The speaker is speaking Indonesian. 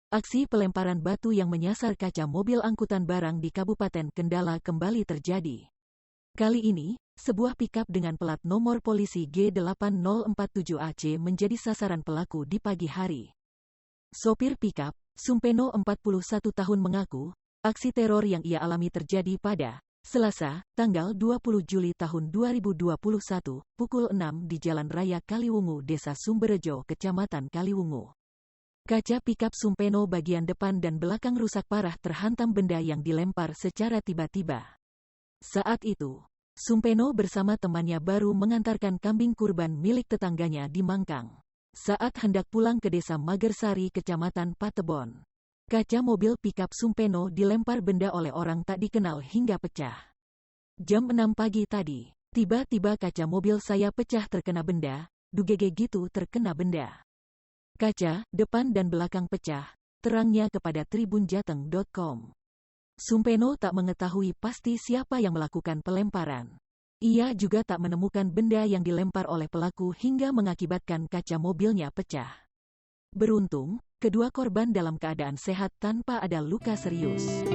Aksi pelemparan batu yang menyasar kaca mobil angkutan barang di Kabupaten Kendala kembali terjadi. Kali ini, sebuah pikap dengan plat nomor polisi G8047AC menjadi sasaran pelaku di pagi hari. Sopir pikap, Sumpeno 41 tahun mengaku, aksi teror yang ia alami terjadi pada Selasa, tanggal 20 Juli tahun 2021, pukul 6 di Jalan Raya Kaliwungu, Desa Sumberejo, Kecamatan Kaliwungu. Kaca pikap Sumpeno bagian depan dan belakang rusak parah terhantam benda yang dilempar secara tiba-tiba. Saat itu, Sumpeno bersama temannya baru mengantarkan kambing kurban milik tetangganya di Mangkang. Saat hendak pulang ke Desa Magersari, Kecamatan Patebon, kaca mobil pikap Sumpeno dilempar benda oleh orang tak dikenal hingga pecah. Jam 6 pagi tadi, tiba-tiba kaca mobil saya pecah terkena benda, dugege gitu terkena benda. Kaca depan dan belakang pecah, terangnya kepada tribunjateng.com. Sumpeno tak mengetahui pasti siapa yang melakukan pelemparan. Ia juga tak menemukan benda yang dilempar oleh pelaku hingga mengakibatkan kaca mobilnya pecah. Beruntung, kedua korban dalam keadaan sehat tanpa ada luka serius.